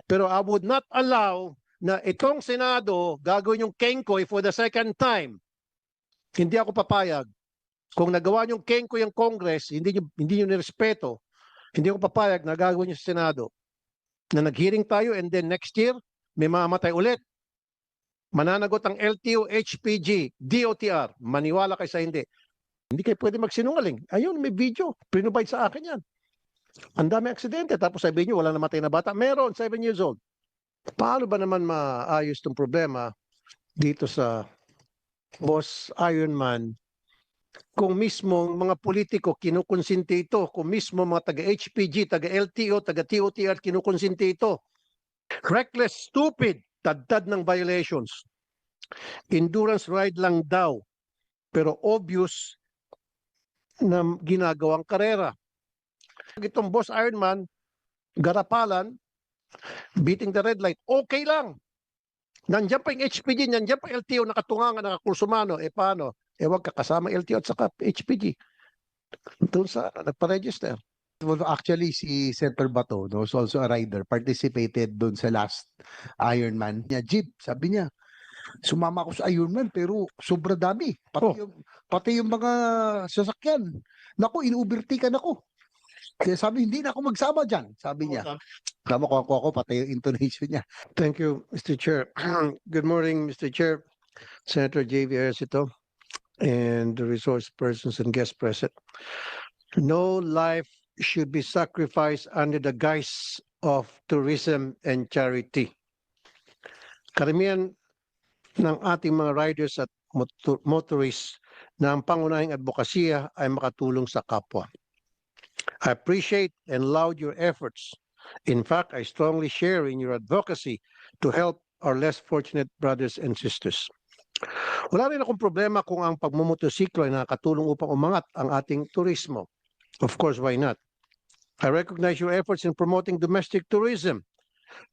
Pero I would not allow na itong Senado gagawin yung Kenkoy for the second time. Hindi ako papayag. Kung nagawa yung Kenkoy yung Congress, hindi nyo nirespeto, hindi ako papayag na gagawin nyo sa Senado. Na nag-hearing tayo and then next year, may mamamatay ulit. Mananagot ang LTO, HPG, DOTR. Maniwala kayo sa hindi. Hindi kayo pwede magsinungaling. Ayun, may video. Pinubide sa akin yan. Ang dami aksidente. Tapos sabihin nyo, wala namatay na bata. Meron, 7 years old. Paano ba naman maayos itong problema dito sa Boss Ironman kung mismo mga politiko kinukonsinti ito, kung mismo mga taga-HPG, taga-LTO, taga-TOTR kinukonsinti ito. Reckless, stupid, taddad ng violations. Endurance ride lang daw, pero obvious na ginagawang karera. Itong Boss Ironman, garapalan, beating the red light, okay lang. Nandiyan pa yung HPG, nandiyan pa LTO, nakatungangan, nakakursumano, paano? Wag kakasama LTO at saka HPG. Doon sa nagpa-register. Well, actually, si Senator Bato, no, was also a rider, participated doon sa last Ironman niya. Jeep, sabi niya, sumama ako sa Ironman pero sobra dami. Pati yung mga sasakyan. Naku, in-overtaken ako. Kaya sabi, hindi na ako magsama dyan, sabi niya. Tama ko ako, pati yung intonation niya. Thank you, Mr. Chair. Good morning, Mr. Chair, Senator J.V. Ejercito, and the resource persons and guests present. No life should be sacrificed under the guise of tourism and charity. Karamihan ng ating mga riders at motorists na ang pangunahing advokasya ay makatulong sa kapwa. I appreciate and laud your efforts. In fact, I strongly share in your advocacy to help our less fortunate brothers and sisters. Wala rin akong problema kung ang pagmumotosiklo ay nakatulong upang umangat ang ating turismo. Of course, why not? I recognize your efforts in promoting domestic tourism,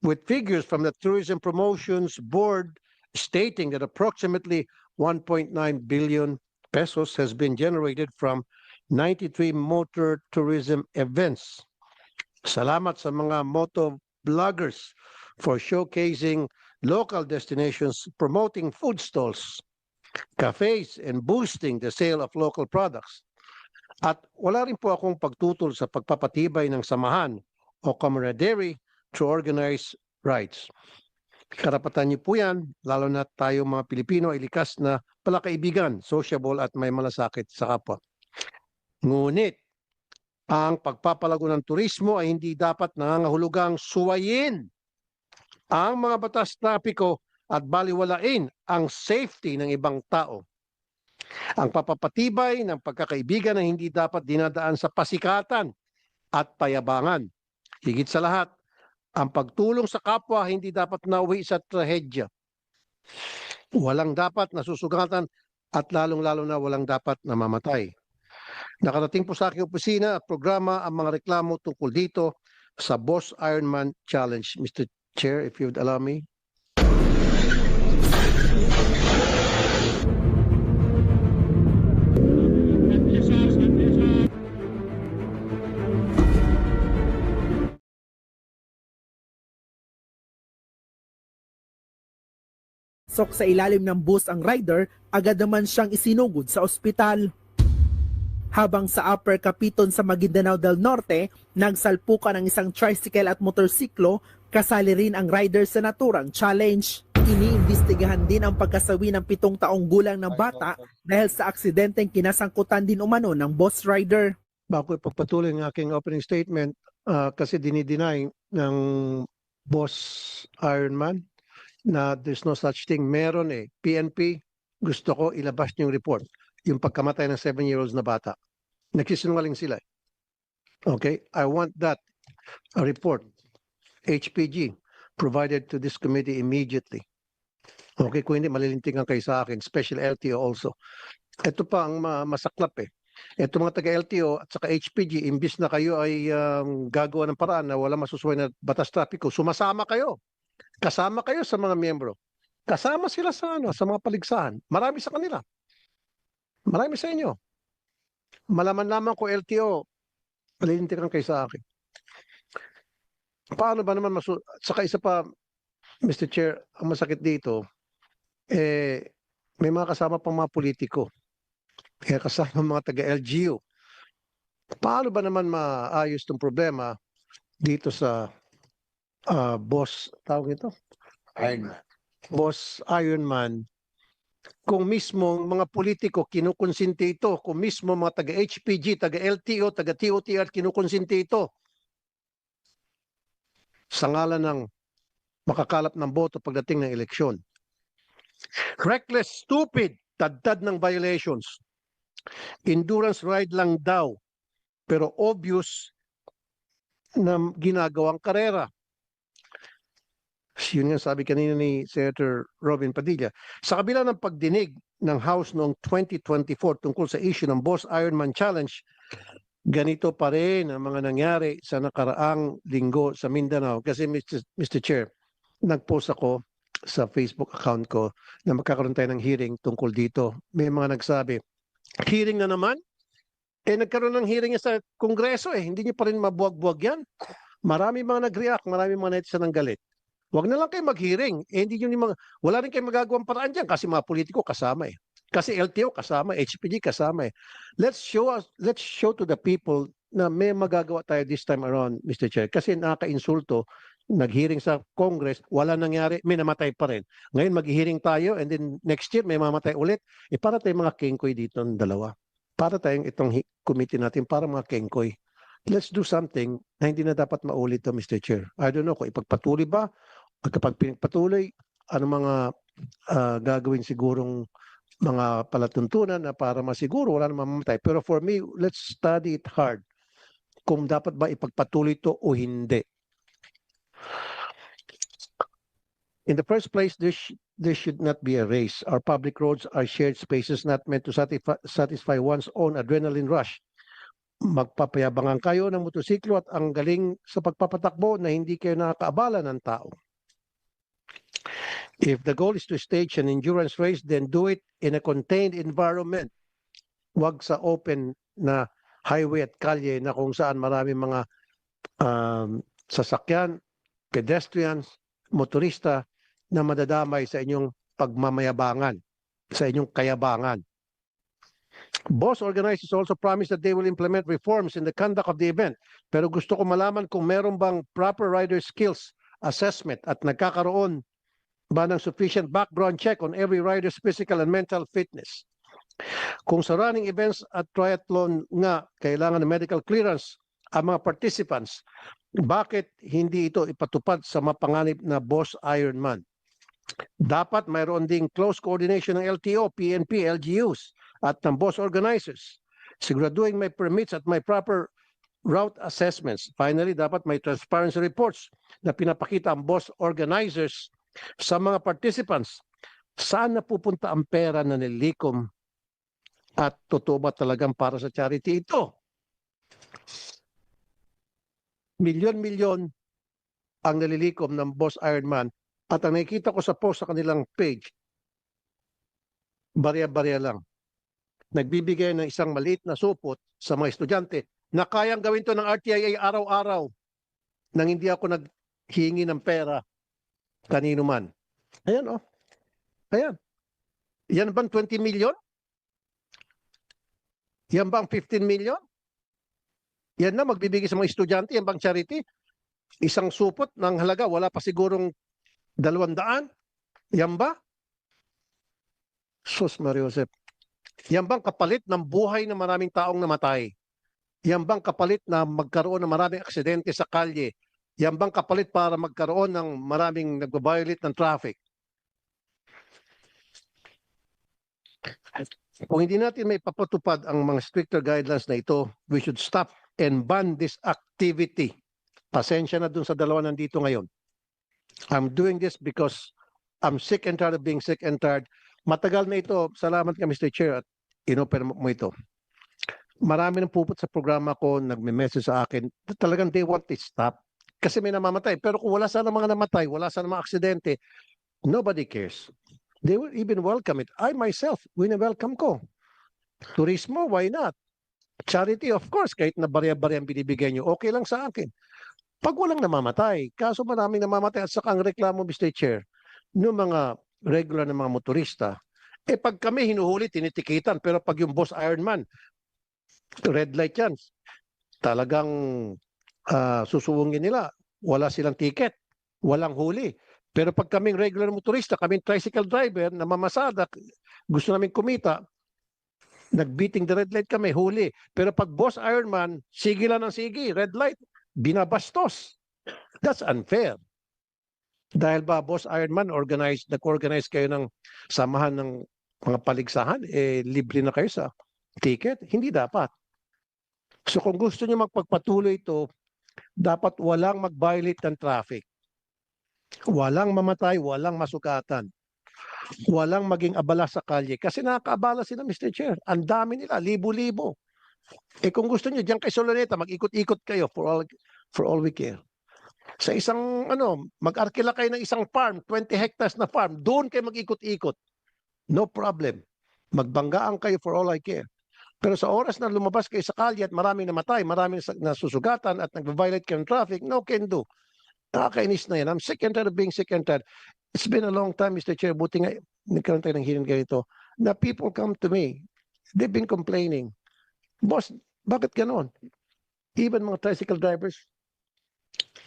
with figures from the Tourism Promotions Board stating that approximately 1.9 billion pesos has been generated from 93 motor tourism events. Salamat sa mga moto vloggers for showcasing local destinations, promoting food stalls, cafes, and boosting the sale of local products. At wala rin po akong pagtutol sa pagpapatibay ng samahan o camaraderie to organize rides. Karapatan niyo po yan, lalo na tayo mga Pilipino ay likas na palakaibigan, sociable at may malasakit sa kapwa. Ngunit, ang pagpapalago ng turismo ay hindi dapat nangangahulugang suwayin ang mga batas trapiko at baliwalain ang safety ng ibang tao. Ang papapatibay ng pagkakaibigan ay hindi dapat dinadaan sa pasikatan at payabangan. Higit sa lahat, ang pagtulong sa kapwa hindi dapat nauwi sa trahedya. Walang dapat nasusugatan at lalong-lalo na walang dapat namamatay. Nakarating po sa aking opisina at programa ang mga reklamo tungkol dito sa Boss Ironman Challenge. Mr. Chair, if you would allow me. Sok sa ilalim ng bus ang rider, agad naman siyang isinugod sa ospital. Habang sa Upper Capiton sa Maguindanao del Norte, nagsalpukan ang isang tricycle at motorsiklo, kasali rin ang rider sa naturang challenge. Iniimbestigahan din ang pagkasawi ng 7 taong gulang na bata dahil sa aksidenteng kinasangkutan din umano ng bus rider. Bago ipagpatuloy ang aking opening statement, kasi dinideny ng Boss Ironman na there's no such thing. Meron PNP, gusto ko ilabas niyo yung report. Yung pagkamatay ng 7-year-olds na bata. Nagsisinungaling sila. Okay? I want that report, HPG, provided to this committee immediately. Okay? Kung hindi, malilintigan kayo sa akin. Special LTO also. Ito pa ang masaklap Ito mga taga-LTO at saka HPG, imbis na kayo ay gagawa ng paraan na wala masusuway na batas trapiko, sumasama kayo. Kasama kayo sa mga miyembro. Kasama sila sa mga paligsahan. Marami sa kanila. Marami sa inyo. Malaman naman ko LTO, malilintikan kayo sa akin. paano ba naman saka isa pa, Mr. Chair, ang masakit dito, may mga kasama pang mga politiko. Kaya kasama mga taga-LGU. Paano ba naman maayos itong problema dito sa boss, tawag ito? Ironman. Boss Ironman, kung mismo mga politiko kinukonsinti ito, kung mismo mga taga-HPG, taga-LTO, taga-TOTR kinukonsinti ito sa ngalan ng makakalap ng boto pagdating ng eleksyon. Reckless, stupid, taddad ng violations. Endurance ride lang daw, pero obvious na ginagawang karera. Yun nga sabi kanina ni Senator Robin Padilla. Sa kabila ng pagdinig ng House noong 2024 tungkol sa issue ng Boss Ironman Challenge, ganito pa rin ang mga nangyari sa nakaraang linggo sa Mindanao. Kasi Mr. Chair, nag-post ako sa Facebook account ko na magkakaroon tayo ng hearing tungkol dito. May mga nagsabi, hearing na naman? Nagkaroon ng hearing sa Kongreso hindi niyo pa rin mabuwag-buwag yan. Marami mga nag-react, marami mga netizen ng galit. Huwag na lang kayo mag-hearing. Hindi niyo wala rin kayo magagawang paraan dyan kasi mga politiko kasama Kasi LTO kasama, HPG kasama Let's show to the people na may magagawa tayo this time around, Mr. Chair. Kasi nakaka-insulto, nag-hearing sa Congress, wala nangyari, may namatay pa rin. Ngayon mag-hearing tayo and then next year may mamatay ulit. Para tayong mga kengkoy dito ng dalawa. Para tayong itong committee natin, para mga kengkoy. Let's do something na hindi na dapat maulit to, Mr. Chair. I don't know kung ipagpatuloy ba. Kapag pinagpatuloy, ano mga gagawin sigurong mga palatuntunan na para masiguro wala namang mamatay. Pero for me, let's study it hard kung dapat ba ipagpatuloy ito o hindi. In the first place, there should not be a race. Our public roads are shared spaces not meant to satisfy one's own adrenaline rush. Magpapayabangan kayo ng motosiklo at ang galing sa pagpapatakbo na hindi kayo nakakaabala ng tao. If the goal is to stage an endurance race, then do it in a contained environment. Huwag sa open na highway at kalye na kung saan marami mga sasakyan, pedestrians, motorista na madadamay sa inyong pagmamayabangan, sa inyong kayabangan. Boss organizers also promised that they will implement reforms in the conduct of the event. Pero gusto ko malaman kung meron bang proper rider skills assessment at nagkakaroon ba ng sufficient background check on every rider's physical and mental fitness. Kung sa running events at triathlon nga kailangan ng medical clearance ang mga participants, bakit hindi ito ipatupad sa mapanganib na Boss Ironman? Dapat mayroon ding close coordination ng LTO, PNP, LGUs at ng boss organizers. Siguraduhin may permits at may proper route assessments. Finally, dapat may transparency reports na pinapakita ang boss organizers sa mga participants. Saan napupunta ang pera na nililikom at totoo ba talagang para sa charity ito? Milyon-milyon ang nalilikom ng Boss Ironman at ang nakikita ko sa post sa kanilang page, barya-barya lang. Nagbibigay ng isang maliit na supot sa mga estudyante na kayang gawin to ng RTIA araw-araw nang hindi ako naghingi ng pera kanino man. Ayan Ayan. Yan bang 20 million? Yan bang 15 million? Yan na magbibigay sa mga estudyante, yan bang charity? Isang supot ng halaga, wala pa sigurong 200? Yan ba? Sus Maria Josep. Yan bang kapalit ng buhay ng maraming taong namatay? Yan bang kapalit na magkaroon ng maraming aksidente sa kalye? Yan bang kapalit para magkaroon ng maraming nagbabiolate ng traffic? Kung hindi natin may papatupad ang mga stricter guidelines na ito, we should stop and ban this activity. Pasensya na dun sa dalawa nandito ngayon. I'm doing this because I'm sick and tired of being sick and tired. Matagal na ito. Salamat ka, Mr. Chair, at inopen mo ito. Marami nang puput sa programa ko, nagme-message sa akin, talagang they want it stop. Kasi may namamatay. Pero kung wala sana mga namatay, wala sana mga aksidente, nobody cares. They will even welcome it. I myself, wini-welcome ko. Turismo, why not? Charity, of course, kahit na barya-barya ang binibigay nyo, okay lang sa akin. Pag walang namamatay, kaso maraming namamatay at saka ang reklamo, Mr. Chair, ng mga regular na mga motorista, pag kami hinuhuli, tinitikitan, pero pag yung boss Ironman, red light yan, talagang susuwungin nila, wala silang ticket, walang huli. Pero pag kaming regular motorista, kaming tricycle driver na mamasada, gusto namin kumita, nagbeating the red light kami, huli. Pero pag boss Ironman, sige lang ng sige, red light, binabastos. That's unfair. Dahil ba boss Ironman, nag-organize kayo ng samahan ng mga paligsahan, libre na kayo sa ticket? Hindi dapat. So kung gusto niyo magpagpatuloy ito, dapat walang mag-violate ng traffic. Walang mamatay, walang masugatan. Walang maging abala sa kalye. Kasi nakakaabala sila, Mr. Chair. Ang dami nila, libo-libo. Kung gusto niyo, diyan kay Soloneta, mag-ikot-ikot kayo for all we care. Sa isang, mag-arkila kayo ng isang farm, 20 hectares na farm, doon kayo mag-ikot-ikot. No problem. Magbanggaan kayo for all I care. Pero sa oras na lumabas kayo sa kalye at maraming namatay, maraming nasusugatan at nag-violate kayo ng traffic, no can do. Nakakainis na yan. I'm sick and tired of being sick and tired. It's been a long time, Mr. Chair. Buti nga, nagkaroon tayo ng hearing ganito, na people come to me. They've been complaining. Boss, bakit ganon? Even mga tricycle drivers.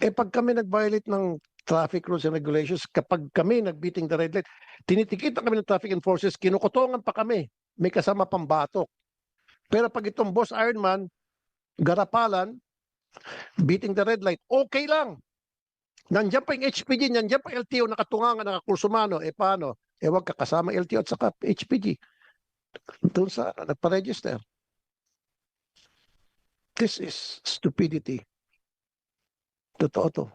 Pag kami nag-violate ng traffic rules and regulations, kapag kami nag-beating the red light, tinitikita kami ng traffic enforcers, kinukutongan pa kami. May kasama pang batok. Pero pag itong boss Ironman, garapalan, beating the red light, okay lang. Nandiyan pa yung HPG, nandiyan pa LTO, nakatungangan, nakakursumano, paano? Wag kakasama LTO at saka HPG. Doon sa nagpa-register. This is stupidity. Totoo to.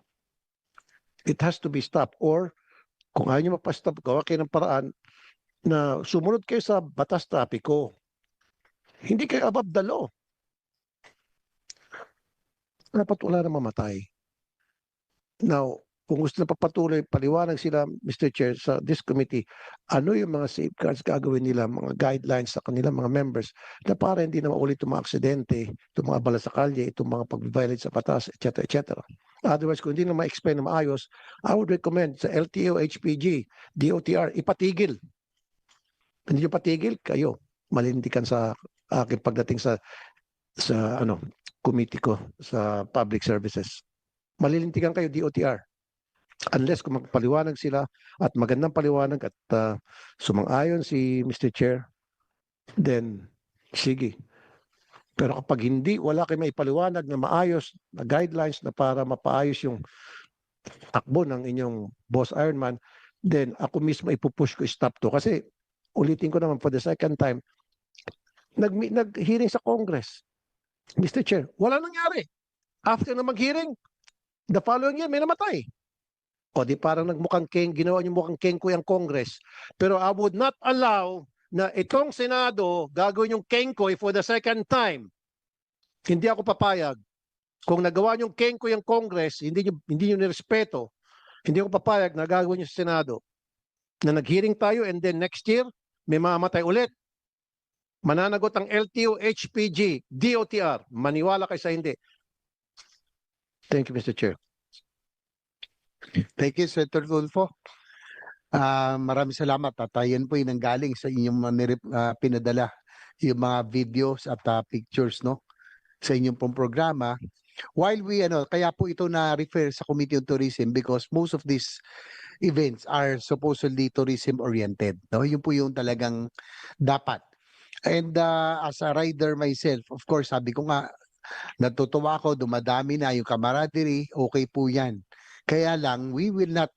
It has to be stopped. Or, kung ayaw nyo mapastop, gawa kayo ng paraan na sumunod kayo sa batas trapiko. Hindi kayo above the law. Dapat wala na mamatay. Now, kung gusto na papatuloy, paliwanag sila, Mr. Chair, sa this committee, ano yung mga safeguards gagawin nila, mga guidelines sa kanilang mga members na para hindi na maulit itong mga aksidente, itong mga bala sa kalye, itong mga pag-violate sa batas, etc. etc. Otherwise, kung hindi na ma-explain na maayos, I would recommend sa LTO, HPG, DOTR, ipatigil. Hindi nyo patigil, kayo, malindikan sa aking pagdating sa committee ko sa public services. Malilintigan kayo DOTR. Unless kung magpaliwanag sila at magandang paliwanag at sumang-ayon si Mr. Chair, then sige. Pero kapag hindi, wala kayo may paliwanag na maayos, na guidelines na para mapaayos yung takbo ng inyong boss Ironman, then ako mismo ipupush ko stop to. Kasi ulitin ko naman for the second time, nag-hearing sa Congress. Mr. Chair, wala nangyari. After na mag-hearing, the following year, may namatay. O di parang ginawa niyo mukhang kengkoy ang Congress. Pero I would not allow na itong Senado gagawin yung kengkoy for the second time. Hindi ako papayag. Kung nagawa niyong kengkoy ang Congress, hindi niyo nirespeto, hindi ako papayag na gagawin niyo sa Senado. Na nag-hearing tayo and then next year, may mamamatay ulit. Mananagot ang LTO, HPG, DOTR. Maniwala kayo sa hindi. Thank you, Mr. Chair. Thank you, Senator Tulfo. Maraming salamat. At yan po yung nanggaling sa inyong pinadala yung mga videos at pictures no sa inyong pong programa. While kaya po ito na-refer sa Committee on Tourism because most of these events are supposedly tourism-oriented. No? Yun po yung talagang dapat. And as a rider myself, of course, sabi ko nga, natutuwa ako, dumadami na yung camaraderie, okay po yan. Kaya lang,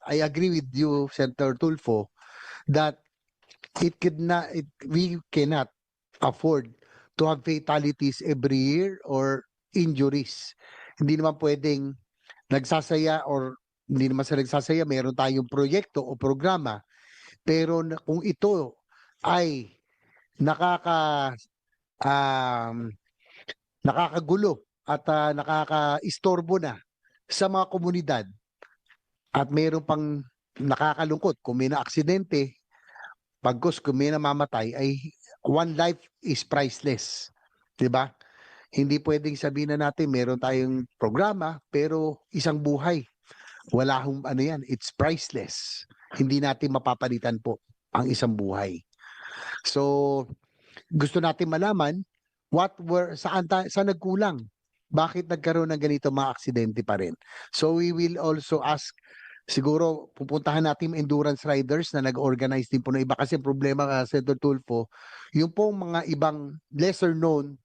I agree with you, Senator Tulfo, that we cannot afford to have fatalities every year or injuries. Hindi naman pwedeng nagsasaya or hindi naman sa nagsasaya, mayroon tayong proyekto o programa. Pero kung ito ay nakakagulo at nakaka-istorbo na sa mga komunidad at mayroon pang nakakalungkot kung may na-aksidente, pagkos kung may namamatay ay one life is priceless. Diba? Hindi pwedeng sabihin na natin meron tayong programa pero isang buhay. Wala hong ano yan, it's priceless. Hindi natin mapapalitan po ang isang buhay. So, gusto natin malaman saan nagkulang? Bakit nagkaroon ng ganito mga aksidente pa rin? So we will also ask, siguro pupuntahan natin yung endurance riders na nag-organize din po ng iba kasi problema Senator Tulfo, yung pong mga ibang lesser known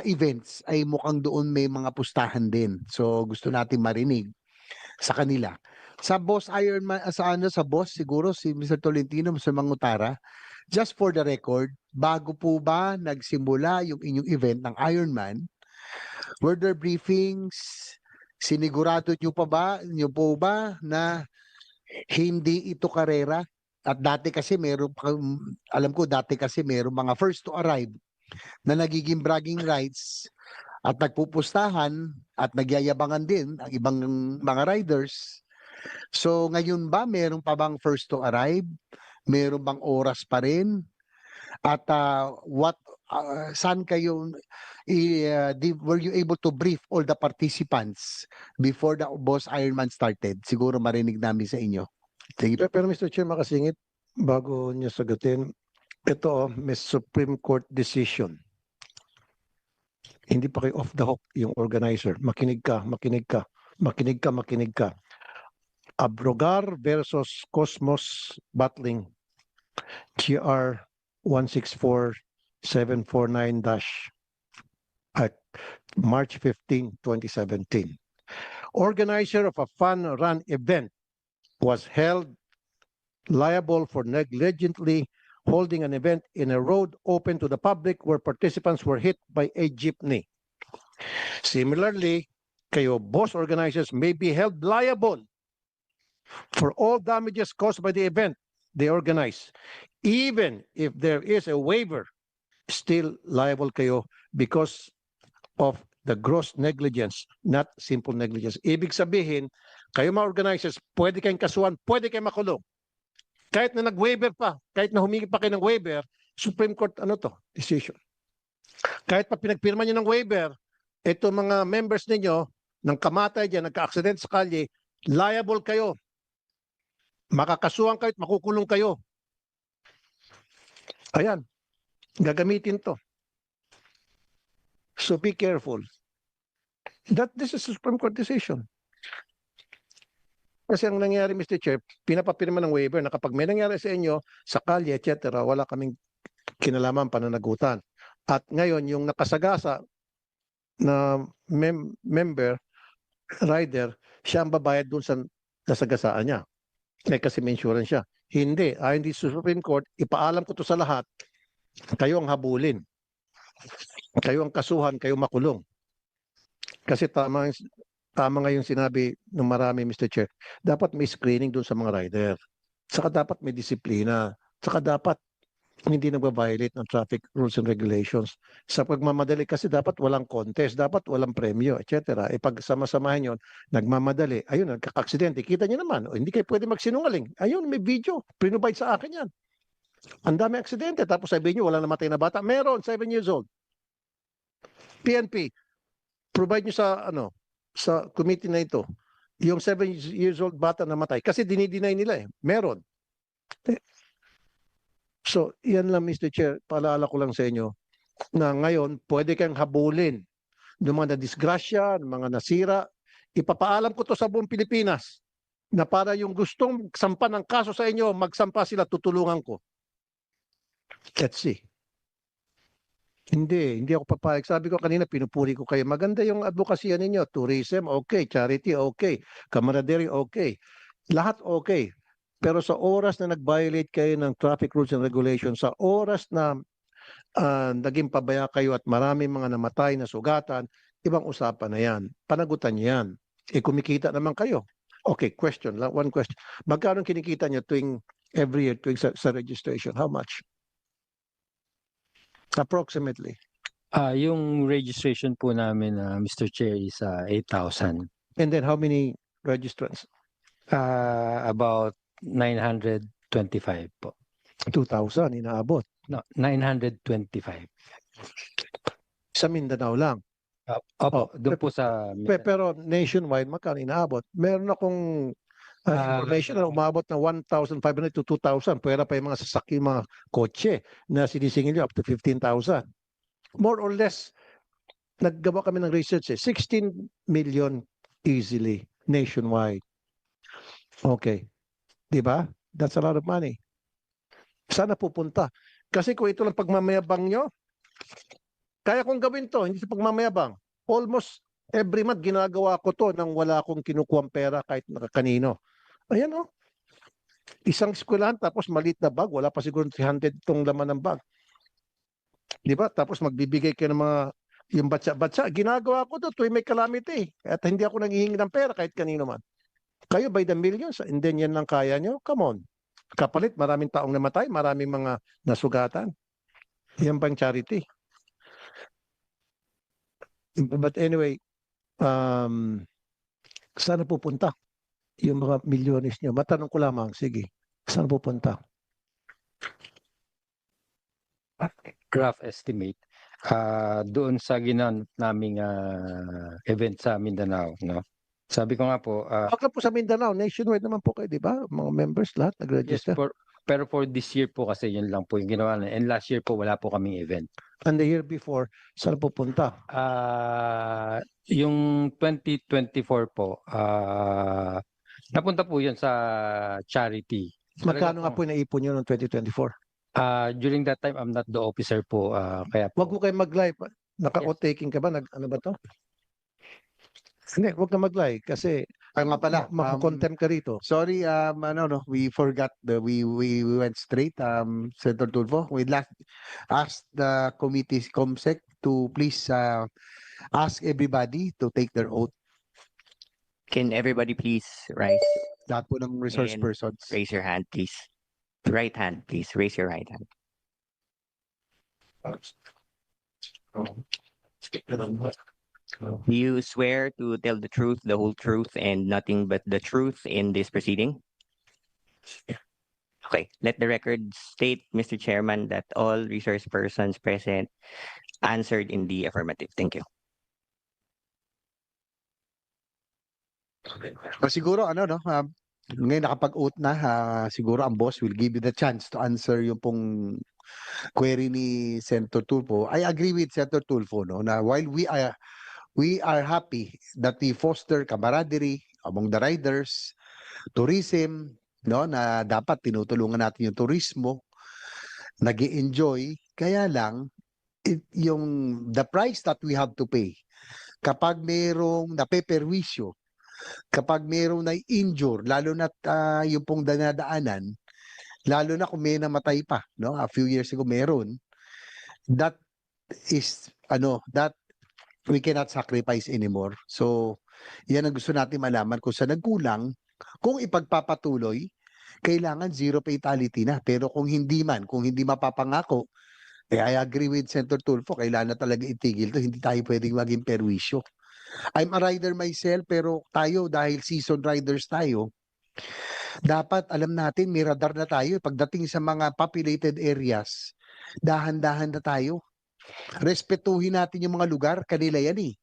events ay mukhang doon may mga pustahan din. So gusto natin marinig sa kanila. Sa Boss Ironman, sa Boss siguro si Mr. Tolentino, Mr. Mangutara, just for the record, bago po ba nagsimula yung inyong event ng Ironman, were there briefings? Sinigurado nyo po ba na hindi ito karera? At dati kasi alam ko dati kasi meron mga first to arrive na nagiging bragging rights at nagpupustahan at nagyayabangan din ang ibang mga riders. So ngayon ba meron pa bang first to arrive? Meron bang oras pa rin? At saan kayo were you able to brief all the participants before the Boss Ironman started? Siguro marinig namin sa inyo. Pero Mr. Chair, makasingit, bago niyo sagutin, ito may Supreme Court decision. Hindi pa kayo off the hook yung organizer. Makinig ka. Abrogar versus Cosmos Battling, GR 164749- at March 15, 2017. Organizer of a fun-run event was held liable for negligently holding an event in a road open to the public where participants were hit by a jeepney. Similarly, kayo boss organizers may be held liable for all damages caused by the event they organize. Even if there is a waiver, still liable kayo because of the gross negligence, not simple negligence. Ibig sabihin, kayo mga organizers, pwede kayong kasuhan, pwede kayong makulong. Kahit na nag-waiver pa, kahit na humingi pa kayo ng waiver, Supreme Court, decision. Kahit pa pinagpirma nyo ng waiver, ito mga members ninyo, ng kamatay dyan, nagka-accident sa kalye, liable kayo. Makakasuhan kayo at makukulong kayo. Ayan, gagamitin to. So be careful. This is a Supreme Court decision. Kasi ang nangyari, Mr. Chair, pinapapirma ng waiver na kapag may nangyari sa inyo, sa kalye, etc., wala kaming kinalaman, pananagutan. At ngayon, yung nakasagasa na member, rider, siya ang babayad dun sa nasagasaan niya. Kasi may insurance siya. Hindi. Ayon sa Supreme Court, ipaalam ko to sa lahat, kayo ang habulin. Kayo ang kasuhan, kayo makulong. Kasi tama nga yung sinabi ng marami, Mr. Chair. Dapat may screening dun sa mga rider. Saka dapat may disiplina. Saka dapat hindi nagbabiolate ng traffic rules and regulations. Sa pagmamadali kasi dapat walang contest, dapat walang premyo, etc. Pag sama-samahin yun, nagmamadali, ayun, nagkaka-aksidente. Kita niyo naman, hindi kayo pwede magsinungaling. Ayun, may video. Prinubide sa akin yan. Ang dami aksidente. Tapos sabihin niyo, walang namatay na bata. Meron, 7 years old. PNP, provide niyo sa committee na ito, yung 7 years old bata namatay. Kasi dinideny nila meron. So, yan lang Mr. Chair, paalala ko lang sa inyo na ngayon, pwede kang habulin ng mga nadisgrasya, ng mga nasira. Ipapaalam ko to sa buong Pilipinas na para yung gustong sampa ng kaso sa inyo, magsampa sila, tutulungan ko. Let's see. Hindi ako papayag. Sabi ko kanina, pinupuri ko kayo. Maganda yung advokasya ninyo. Tourism, okay. Charity, okay. Camaraderie, okay. Lahat okay. Pero sa oras na nag-violate kayo ng traffic rules and regulations, sa oras na naging pabaya kayo at maraming mga namatay na sugatan, ibang usapan na yan. Panagutan niyo yan. Kumikita naman kayo. Okay, one question. Magkano kinikita niyo every year sa registration? How much? Approximately. Yung registration po namin, Mr. Chair, is 8,000. And then how many registrants? About 925 po. 2,000 inaabot. No, 925. Sa Mindanao lang. Opo, Oh, doon po sa Pero nationwide, magkano inaabot? Meron akong information na umabot na 1,500 to 2,000. Pwera pa yung mga sasakyan, mga kotse na sinisingil nyo up to 15,000. More or less, naggawa kami ng research 16 million easily nationwide. Okay. Di ba? That's a lot of money. Sana pupunta. Kasi kung ito lang pagmamayabang nyo, kaya kong gawin to, hindi sa pagmamayabang. Almost every month ginagawa ko to nang wala akong kinukuhang pera kahit kanino. Ayan o. Isang eskwelahan tapos maliit na bag, wala pa siguro 300 itong laman ng bag. Di ba? Tapos magbibigay kayo ng mga yung batsa-batsa. Ginagawa ko to tuwing may calamity. At hindi ako nanghihingi ng pera kahit kanino man. Kayo by the millions, and then yan lang kaya nyo? Come on. Kapalit, maraming taong namatay, maraming mga nasugatan. Yan bang charity? But anyway, saan pupunta yung mga milyones nyo? Matanong ko lamang, sige. Saan pupunta? rough estimate, doon sa ginanap naming event sa Mindanao, no? Sabi ko nga po, Huwag lang po sa Mindanao, nationwide naman po kayo, di ba? Mga members lahat yes, nag-register. pero for this year po kasi yun lang po yung ginawa na. And last year po wala po kaming event. And the year before, saan pupunta? Yung 2024 po, napunta po yun sa charity. Magkano nga po naipon nyo noong 2024? During that time, I'm not the officer po. Kaya Huwag po, mo kayo mag-live. Naka-o-taking ka ba? Ano ba to? Hindi, huwag na mag-live kasi Nga pala, makakontempt ka rito. sorry, we forgot we went straight, Senator Tulfo. We asked the committee COMSEC to please ask everybody to take their oath. Can everybody please rise, Lahat po ng resource And persons. raise your hand, please? Right hand, please. Raise your right hand. Do you swear to tell the truth, the whole truth, and nothing but the truth in this proceeding? Okay, let the record state, Mr. Chairman, that all resource persons present answered in the affirmative. Thank you. Siguro ngayon nakapag-oath na, siguro ang boss will give you the chance to answer yung pong query ni Senator Tulfo. I agree with Senator Tulfo, no, na while we are happy that we foster camaraderie among the riders, tourism, no, na dapat tinutulungan natin yung turismo, nag-i-enjoy, kaya lang the price that we have to pay kapag merong napeperwisyo, kapag merong na-injure, lalo na yung pong danadaanan, lalo na kung may namatay pa, no? A few years ago meron, that is that we cannot sacrifice anymore. So, yan ang gusto natin malaman kung saan nagkulang. Kung ipagpapatuloy, kailangan zero fatality na. Pero kung hindi mapapangako, I agree with Senator Tulfo, kailangan na talaga itigil to. Hindi tayo pwedeng maging perwisyo. I'm a rider myself, pero tayo, dahil season riders tayo, dapat alam natin, may radar na tayo. Pagdating sa mga populated areas, dahan-dahan na tayo. Respetuhin natin yung mga lugar, kanila yan eh.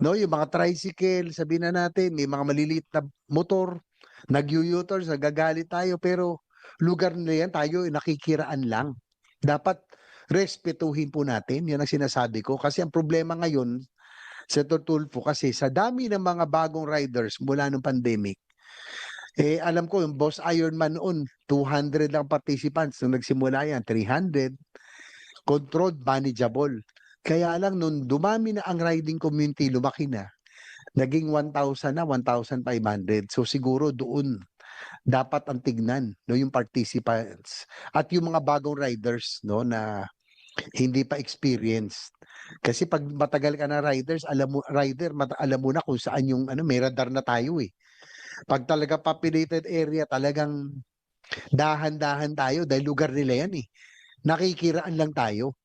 No, yung mga tricycle, sabihin na natin, may mga maliliit na motor, nag-u-turn, nagagalit tayo, pero lugar na yan, tayo nakikiraan lang. Dapat respetuhin po natin, yan ang sinasabi ko. Kasi ang problema ngayon, Senator Tulfo, kasi sa dami ng mga bagong riders mula nung pandemic, alam ko yung Boss Ironman noon, 200 lang participants. Nung nagsimula yan, 300. Controlled, manageable. Kaya lang nung dumami na ang riding community, lumaki na, naging 1,000 na, 1,500. So siguro doon dapat ang tignan, no, yung participants at yung mga bagong riders, no, na hindi pa experienced. Kasi pag matagal ka na riders, alam mo na kung saan yung may radar na tayo eh. Pag talaga populated area, talagang dahan-dahan tayo dahil lugar nila yan eh. Nakikiraan lang tayo.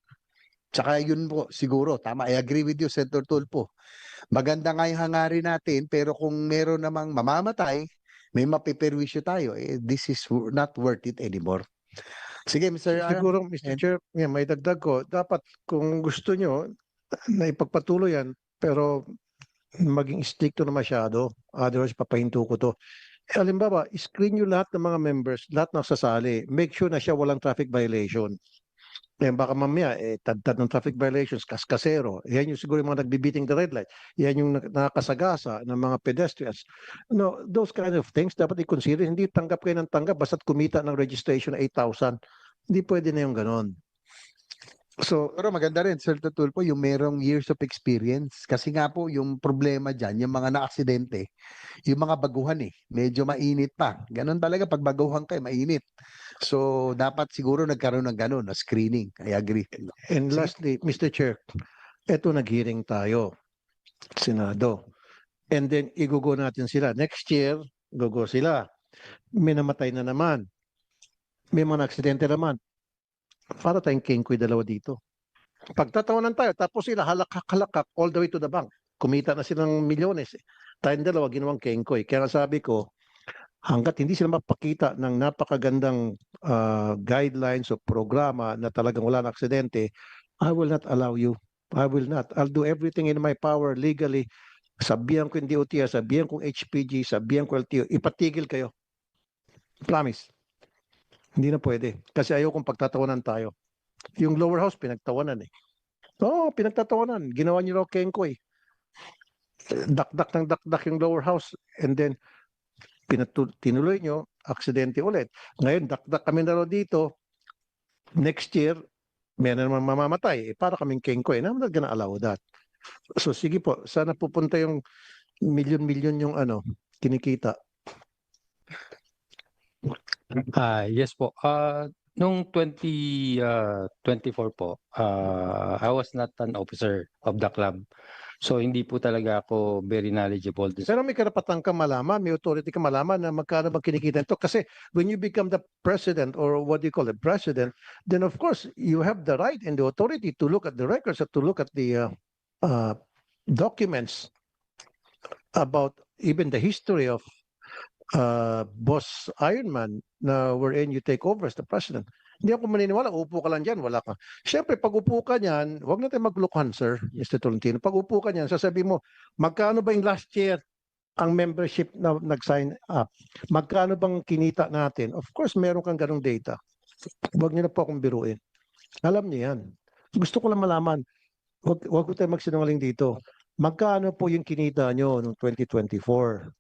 Tsaka yun po, siguro, tama, I agree with you, Senator Tulfo. Maganda nga yung hangarin natin, pero kung meron namang mamamatay, may mapiperwisyo tayo, this is not worth it anymore. Sige, Mr. Siguro, Mr. Chair, may dagdag ko. Dapat kung gusto nyo, na ipagpatuloy yan, pero maging stricto na masyado. Otherwise, papahinto ko to. Halimbawa, screen nyo lahat ng mga members, lahat ng sasali. Make sure na siya walang traffic violation. Eh, baka mamaya, tad-tad ng traffic violations, kaskasero. Yan yung siguro yung mga nagbibiting the red light. Yan yung nakakasagasa ng mga pedestrians. No, those kind of things dapat i-consider. Hindi tanggap kayo ng tanggap basta't kumita ng registration na 8,000. Hindi pwede na yung ganon. So, Pero maganda rin, Sir Tutulpo, yung merong years of experience. Kasi nga po, yung problema dyan, yung mga na-aksidente, yung mga baguhan medyo mainit pa. Ganon talaga, pag baguhan ka, mainit. So, dapat siguro nagkaroon ng ganon, na screening. I agree. and Sige. lastly, Mr. Chair, eto nag-hearing tayo, Senado. And then, igugo natin sila. Next year, gugo sila. May namatay na naman. May mga aksidente naman. Para tayong kengkoy dalawa dito. Pagtatawanan tayo, tapos sila halakak all the way to the bank. Kumita na silang milyones. Tayong dalawa, ginawang kengkoy. Kaya nga sabi ko, hanggat hindi sila mapakita ng napakagandang guidelines o programa na talagang wala na aksidente, I will not allow you. I will not. I'll do everything in my power legally. Sabihan ko yung DOTR, sabihan ko HPG, sabihan ko LTO, ipatigil kayo. Promise. Hindi na pwede. Kasi ayaw kong pagtatawanan tayo. Yung lower house, pinagtawanan Oo, pinagtatawanan. Ginawa niyo raw kengkoy. Dakdak ng dakdak yung lower house. And then, tinuloy nyo, aksidente ulit. Ngayon, dakdak kami na raw dito. Next year, may na naman mamamatay. Para kaming kengkoy. I'm not gonna allow that. So, sige po. Sana pupunta yung milyon-milyon yung kinikita. Yes po. Nung 2024 po, I was not an officer of the club. So hindi po talaga ako very knowledgeable. Pero may karapatan ka malaman, may authority ka malaman na magkano ba kinikita ito. Kasi when you become the president or what do you call it, president, then of course you have the right and the authority to look at the records and to look at the documents about even the history of Boss Ironman na wherein you take over as the president. Hindi ako maniniwala, upo ka lang dyan, wala ka. Siyempre, pag upo ka niyan, huwag natin maglukuhan, sir, Mr. Tolentino. Pag upo ka niyan, sasabihin mo, magkano ba yung last year ang membership na nag-sign up? Magkano bang kinita natin? Of course, meron kang ganong data. Huwag niyo na po akong biruin. Alam niyo yan. Gusto ko lang malaman, huwag ko tayo magsinungaling dito. Magkano po yung kinita nyo noong 2024?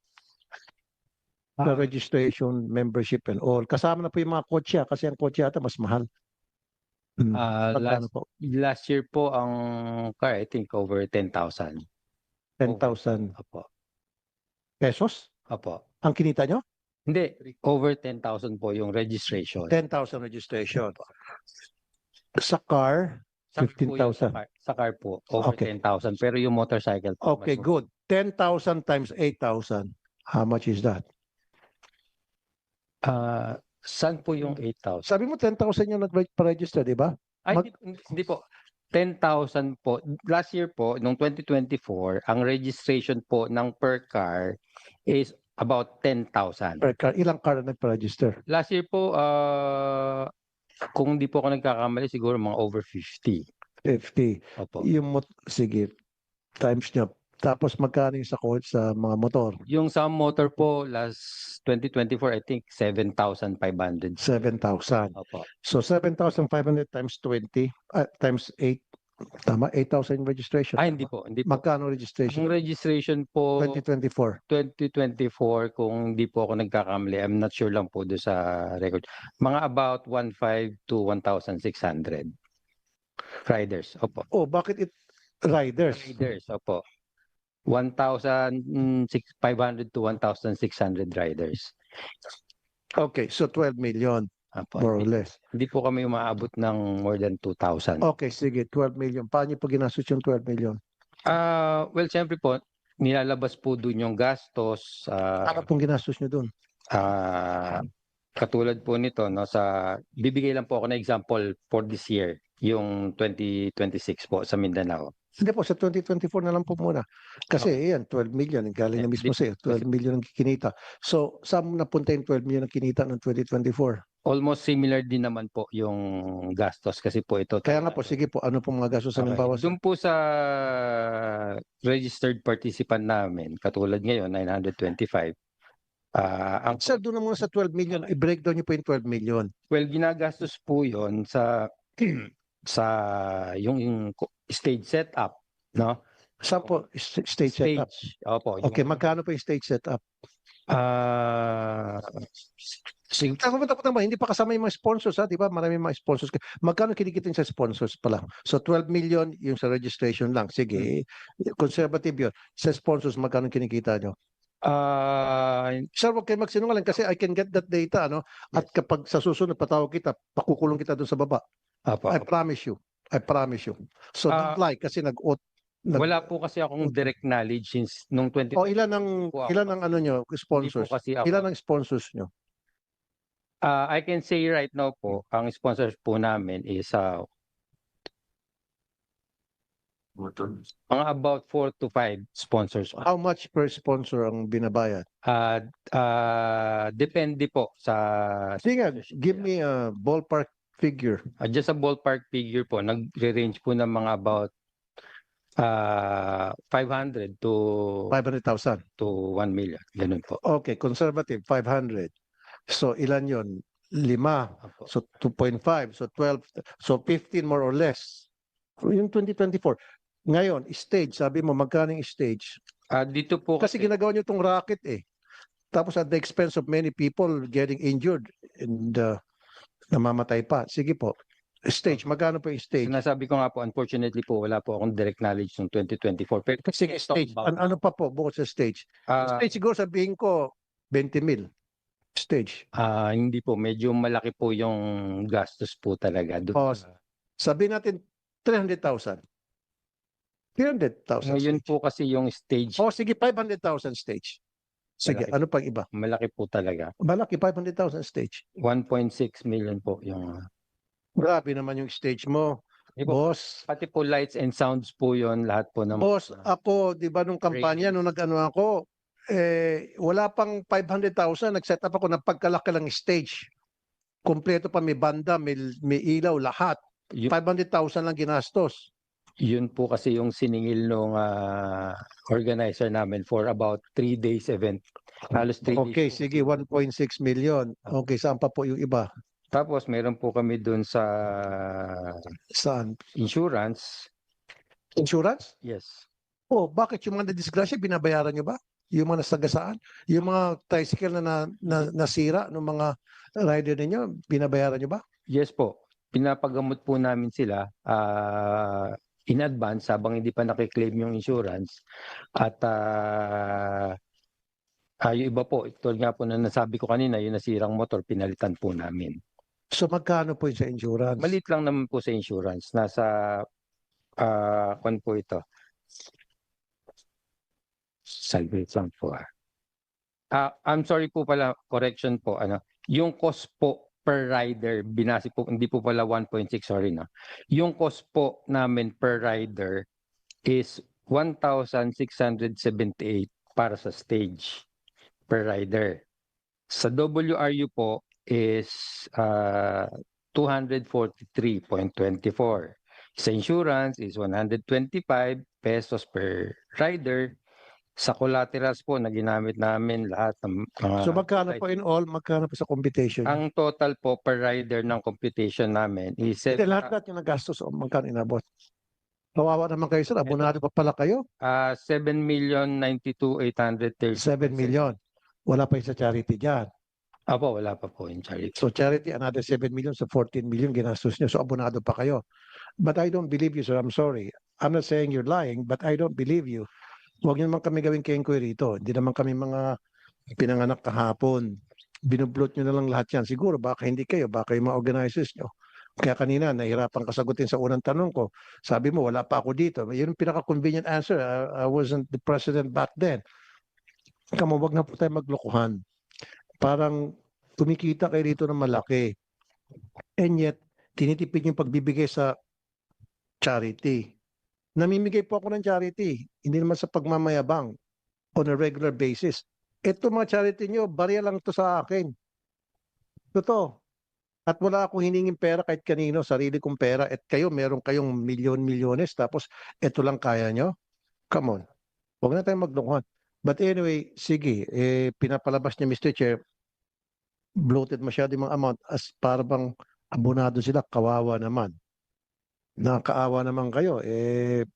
Na registration, membership and all. Kasama na po yung mga kotse kasi ang kotse ata mas mahal. Magkano po? Last year po ang car, I think over 10,000. 10,000 Opo. pesos? Opo. Ang kinita nyo? Hindi, over 10,000 po yung registration. 10,000 registration. Sa car, Sa car po yun, 15,000. Sa car po, over Okay. 10,000. Pero yung motorcycle po. Okay, mas- good. 10,000 times 8,000. How much is that? Saan po yung 8,000? Sabi mo 10,000 yung nag-register, di ba? Ay, Mag- hindi po. 10,000 po. Last year po, noong 2024, ang registration po ng per car is about 10,000. Per car. Ilang car na nag-register? Last year po, kung hindi po ako nagkakamali, siguro mga over 50. 50. Opo. Sige, times nyo. Tapos magkano yung sa mga motor? Yung sa motor po, last 2024, I think 7,500. 7,000. Opo. So 7,500 times 20, times 8, tama? 8,000 yung registration. Ay, hindi po. Hindi po. Magkano registration? Ang registration po, 2024. 2024, kung hindi po ako nagkakamali, I'm not sure lang po doon sa record. Mga about 1,500 to 1,600 riders. Opo. Oh, bakit riders? Riders, opo. 1,500 to 1,600 riders. Okay, so 12 million, Opo. more or less. Hindi po kami umaabot ng more than 2,000. Okay, sige, 12 million. Paano po ginastos yung 12 million? Well, siyempre po, nilalabas po doon yung gastos. Ano pong ginastos nyo dun? Katulad po nito, no, bibigay lang po ako ng example for this year, yung 2026 po sa Mindanao. Hindi po, sa 2024 na lang po muna. Kasi yan, 12 million, galing na mismo sa'yo. 12 million ang kinita. So, saan napunta yung 12 million ang kinita ng 2024? almost similar din naman po yung gastos kasi po ito. Kaya nga po, sige po, ano pong mga gastos ang Okay. bawas? Doon po sa registered participant namin, katulad ngayon, 925. Ang Sir, doon na muna sa 12 million, i-breakdown niyo po yung 12 million. well, ginagastos po yon sa sa yung stage setup, no? Saan po stage setup? Opo. Okay, magkano po yung stage setup? Ah, Hindi pa kasama yung mga sponsors, ha? Di ba? Marami mga sponsors. Magkano kinikita niyo sa sponsors pa lang? So 12 million yung sa registration lang. Sige, conservative yun. Sa sponsors, magkano kinikita niyo? Sir, huwag kayo magsinungaling kasi I can get that data, ano? At kapag sa susunod patawag kita, pakukulong kita doon sa baba. opo. I promise you. I promise you. So don't lie kasi Wala po kasi akong direct knowledge since nung 20. ilan ang ano nyo, Hindi po sponsors? kasi ako. Ilan ang sponsors nyo? I can say right now po, ang sponsors po namin is mga about 4 to 5 sponsors. How much per sponsor ang binabayad? Depende po sa Sige nga, sponsorship give nila. me a ballpark figure. Just a ballpark figure po, nagre-range po ng mga about 500 to 500,000. 1 million. Ganun po. Okay, conservative, 500. So ilan yon? 5. Opo. So 2.5. So 12. So 15 more or less. Yung 2024. Ngayon, stage, sabi mo, magkano yung stage? Dito po Kasi ginagawa nyo itong racket eh. Tapos at the expense of many people getting injured and namamatay pa. Sige po. Stage, magkano po yung stage? sinasabi ko nga po, unfortunately po, wala po akong direct knowledge ng 2024. Pero Sige, stage. Ano pa po bukod sa stage? Ah, Stage siguro sabihin ko 20 mil. Stage. hindi po, medyo malaki po yung gastos po talaga. Doon Oh, sa- Sabihin natin 300,000. 300,000. Ngayon stage. po kasi yung stage, Oh, sige, 500,000 stage. Sige, Malaki. ano pang iba? malaki po talaga. Malaki, 500,000 stage. 1.6 million po yung... Grabe naman yung stage mo. Di po, Boss, pati po lights and sounds po yon lahat po ng... boss, ako, di ba nung kampanya, nung nag-ano ako, wala pang 500,000, nag-set up ako ng pagkalaki lang stage. Kompleto pa, may banda, may ilaw, lahat. Yun, 500,000 lang ginastos. yun po kasi yung siningil nung organizer namin for about 3 days event. Halos 3 Okay, days. po. sige, 1.6 million. Okay, saan pa po yung iba? Tapos meron po kami dun sa Saan? insurance. Insurance? Yes. Oh, bakit yung mga nadisgrasya, binabayaran nyo ba? Yung mga nasagasaan? Yung mga tricycle na nasira ng mga rider ninyo, binabayaran nyo ba? Yes po. Pinapagamot po namin sila in advance habang hindi pa nakiklaim yung insurance. At yung iba po, tulad nga po na nasabi ko kanina, yung nasirang motor, pinalitan po namin. So magkano po yung sa insurance? Malit lang naman po sa insurance. Nasa, kung po ito. Salvate lang po. I'm sorry po pala, correction po. Yung cost po per rider, binasi po, hindi po pala 1.6, sorry na. Yung cost po namin per rider is 1,678 para sa stage per rider. Sa WRU po is 243.24. Sa insurance is 125 pesos per rider. Sa collaterals po na ginamit namin lahat ng So magkano po in all, magkano po sa computation? ang total po per rider ng computation namin is Hindi, lahat yung nagastos, magkano inabot? Kawawa naman kayo, sir. Abonado pa pala kayo. 7,092,830. 7 million. Wala pa yung sa charity dyan. Apo, wala pa po yung charity. So charity, another 7 million. So 14 million ginastos nyo. So abonado pa kayo. But I don't believe you, sir. I'm sorry. I'm not saying you're lying, but I don't believe you. Huwag nyo naman kami gawing inquiry rito. Hindi naman kami mga pinanganak kahapon. Binublot nyo na lang lahat yan. Siguro, baka hindi kayo. Baka yung mga organizers nyo. Kaya kanina, nahirapan kasagutin sa unang tanong ko. Sabi mo, wala pa ako dito. Yun yung pinaka-convenient answer. I wasn't the president back then. Kamo, wag na po tayo maglokohan. Parang kumikita kayo dito ng malaki. And yet, tinitipid yung pagbibigay sa charity. Namimigay po ako ng charity. Hindi naman sa pagmamayabang on a regular basis. Ito mga charity nyo, barya lang to sa akin. Totoo. At wala akong hiningin pera kahit kanino, sarili kong pera. At kayo, meron kayong milyon-milyones, tapos ito lang kaya nyo? Come on. Huwag na tayong maglokohan. But anyway, sige, pinapalabas niya, Mr. Chair, bloated masyado yung mga amount as para bang abonado sila, kawawa naman. Nakakaawa naman kayo,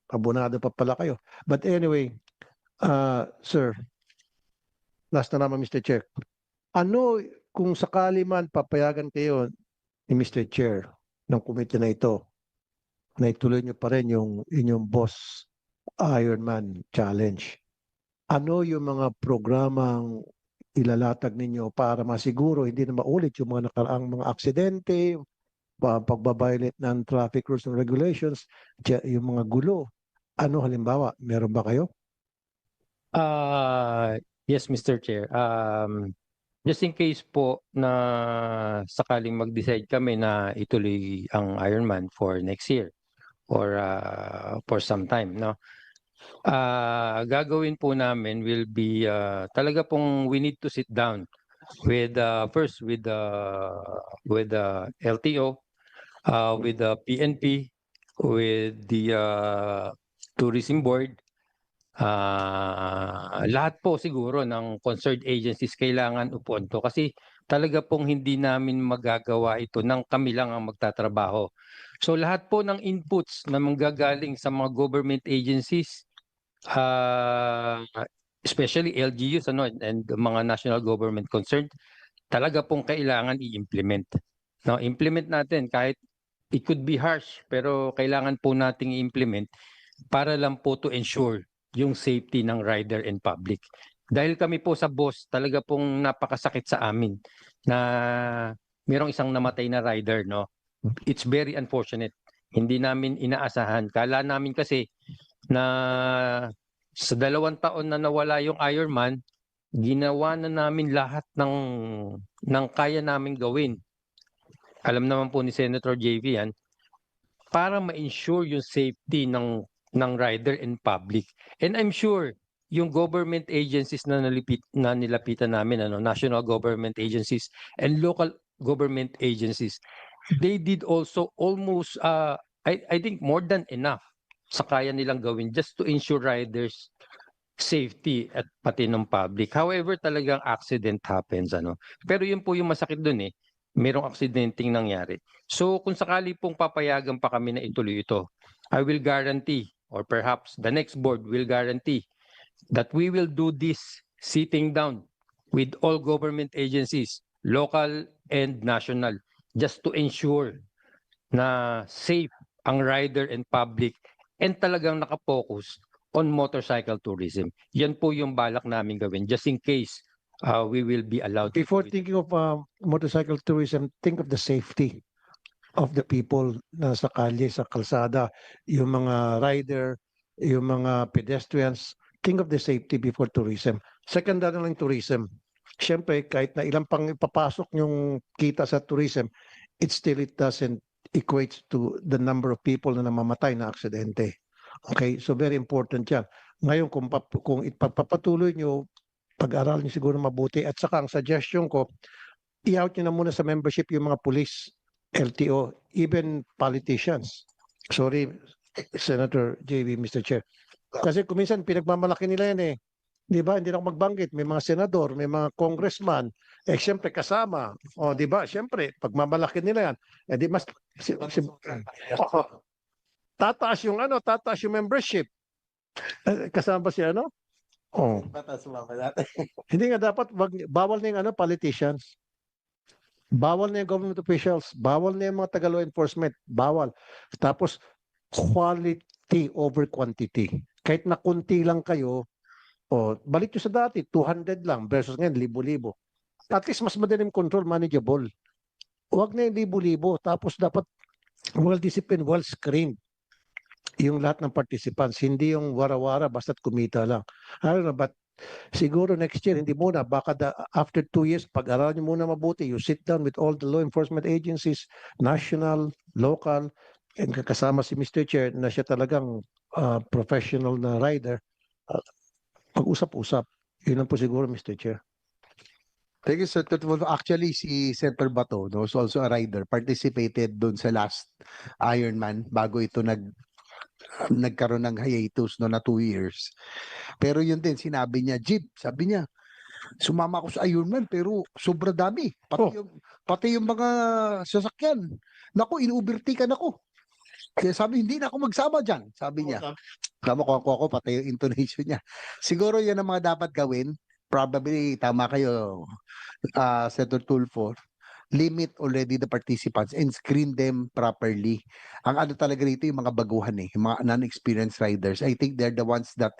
abonado pa pala kayo. But anyway, sir, last na naman, Mr. Chair. Ano, kung sakali man papayagan kayo ni Mr. Chair ng komite na ito, na ituloy nyo pa rin yung inyong boss Ironman Challenge, ano yung mga programang ilalatag ninyo para masiguro hindi na maulit yung mga nakaraang mga aksidente, pagbabiolate ng traffic rules and regulations, yung mga gulo? Ano halimbawa, meron ba kayo? Yes, Mr. Chair. Just in case po na sakaling mag-decide kami na ituloy ang Ironman for next year or for some time, no? Gagawin po namin will be talaga pong we need to sit down with first with the LTO, with the PNP, with the tourism board. Lahat po siguro ng concerned agencies kailangan upuan to kasi talaga pong hindi namin magagawa ito nang kami lang ang magtatrabaho. So lahat po ng inputs na manggagaling sa mga government agencies, especially LGUs and mga national government concerned, talaga pong kailangan i-implement. No, implement natin kahit it could be harsh pero kailangan po nating i-implement para lang po to ensure yung safety ng rider and public. Dahil kami po sa boss, talaga pong napakasakit sa amin na mayroong isang namatay na rider, no? It's very unfortunate. Hindi namin inaasahan. Kala namin kasi na sa 2 taon na nawala yung Ironman, ginawa na namin lahat ng kaya namin gawin. Alam naman po ni Senator JV yan, para ma-ensure yung safety ng rider and public. And I'm sure yung government agencies na nilapitan namin, national government agencies and local government agencies, they did also almost, I think more than enough sa kaya nilang gawin just to ensure riders safety at pati ng public. However, talagang accident happens. Pero yun po yung masakit dun merong aksidenteng nangyari. So kung sakali pong papayagan pa kami na ituloy ito, I will guarantee, or perhaps the next board will guarantee, that we will do this sitting down with all government agencies, local and national, just to ensure na safe ang rider and public and talagang nakapokus on motorcycle tourism. Yan po yung balak namin gawin just in case we will be allowed. Before to thinking of motorcycle tourism, think of the safety of the people na sa kalye, sa kalsada, yung mga rider, yung mga pedestrians. Think of the safety before tourism. Secondary lang tourism. Siyempre, kahit na ilang pang ipapasok yung kita sa tourism, it doesn't equate to the number of people na namamatay na aksidente. Okay? So very important yan. Ngayon, kung ipagpapatuloy nyo, pag-aral nyo siguro mabuti. At saka ang suggestion ko, i-out nyo na muna sa membership yung mga police, LTO, even politicians. Sorry, Senator JV, Mr. Chair. Kasi kuminsan pinagmamalaki nila yan Di ba? Hindi na ako magbanggit. May mga senador, may mga congressman. Siyempre kasama. O, di ba? Siyempre, pagmamalaki nila yan. Di mas... tataas yung tataas yung membership. Kasama ba si Oh. Hindi nga dapat, bawal na yung politicians. Bawal na yung government officials, bawal na yung mga taga-law enforcement, bawal. Tapos, quality over quantity. Kahit na kunti lang kayo, balik nyo sa dati, 200 lang versus ngayon, libo-libo. At least mas madaling control, manageable. Huwag na yung libo-libo. Tapos dapat well-disciplined, well-screened yung lahat ng participants. Hindi yung wara-wara, basta't kumita lang. I don't know, but siguro next year, hindi muna. Baka after 2 years, pag-aralan nyo muna mabuti. You sit down with all the law enforcement agencies, national, local, and kasama si Mr. Chair na siya talagang professional na rider. Pag-usap-usap. Yun lang po siguro, Mr. Chair. Thank you, Sir Tutful. Actually, si Senator Bato, no, was also a rider, participated doon sa last Ironman bago ito nagkaroon ng hiatus no na 2 years. Pero yun din sinabi niya, Jeep, sabi niya, sumama ako sa Ironman pero sobra dami. Pati yung mga sasakyan. Naku, in-overtaken ako. Kaya sabi, hindi na ako magsama dyan, sabi niya. Tama ko ako, pati yung intonation niya. Siguro yan ang mga dapat gawin. Probably, tama kayo, Senator Tulfo. Limit already the participants and screen them properly. Ang ano talaga rito yung mga baguhan yung mga non-experienced riders. I think they're the ones that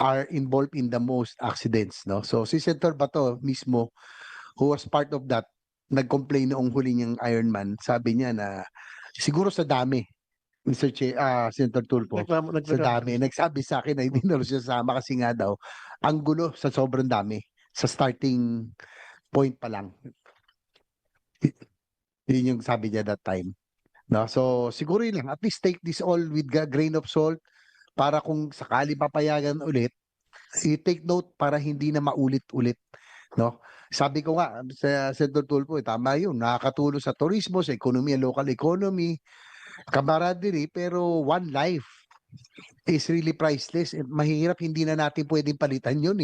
are involved in the most accidents, no? So si Senator Bato mismo, who was part of that, nag-complain noong huli niyang Ironman, sabi niya na siguro sa dami, Senator Tulfo, sa dami. Nagsabi sa akin na hindi na siya sama kasi nga daw, ang gulo sa sobrang dami, sa starting point pa lang. Yun yung sabi niya that time. No? So siguro yun lang, at least take this all with a grain of salt para kung sakali papayagan ulit, i-take note para hindi na maulit-ulit. No? Sabi ko nga sa Senator Tulfo, tama yun, nakakatulong sa turismo, sa ekonomiya, local economy, camaraderie, pero one life is really priceless. Mahirap, hindi na natin pwedeng palitan yun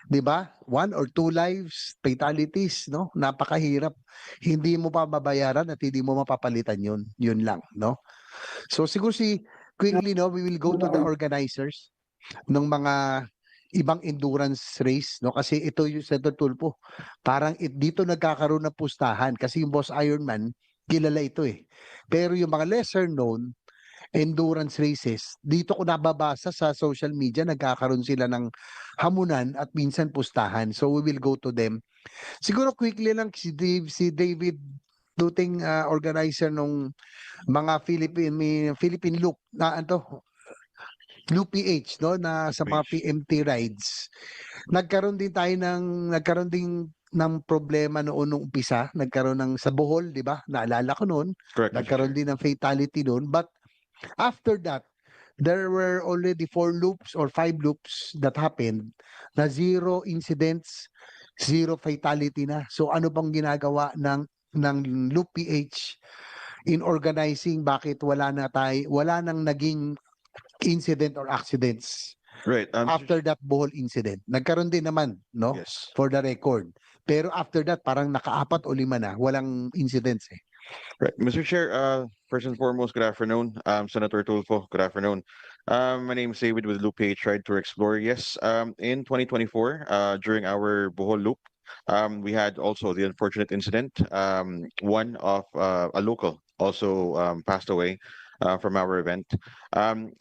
'Di ba? 1 or 2 lives, fatalities, no? Napakahirap. Hindi mo pa mabayaran at hindi mo mapapalitan yun. Yun lang, no? So siguro quickly, no, we will go to the organizers ng mga ibang endurance race, no? Kasi ito yung Senator Tulfo. Parang dito nagkakaroon ng pustahan kasi yung Boss Ironman, kilala ito Pero yung mga lesser known endurance races, dito ko nababasa sa social media, nagkakaroon sila ng hamunan at minsan pustahan. So we will go to them. Siguro quickly lang si David Duting, organizer nung mga Philippine Loop na Loop PH, no, na sa mga PMT rides. Nagkaroon din ng problema noon nung umpisa, nagkaroon ng sa Bohol, 'di ba? Naalala ko noon, Correct. nagkaroon din ng fatality noon, but after that, there were already 4 loops or 5 loops that happened na 0 incidents, 0 fatality na. So ano bang ginagawa ng Loop PH in organizing, bakit wala nang naging incident or accidents Right. after that Bohol incident? Nagkaroon din naman, no? Yes. For the record. Pero after that, parang naka-4 o 5 na, walang incidents Right. Mr. Chair, first and foremost, good afternoon. Senator Tulfo, good afternoon. My name is David with Loop PH Ride Tour Explorer. Yes, in 2024, during our Bohol Loop, we had also the unfortunate incident. One of a local also passed away from our event.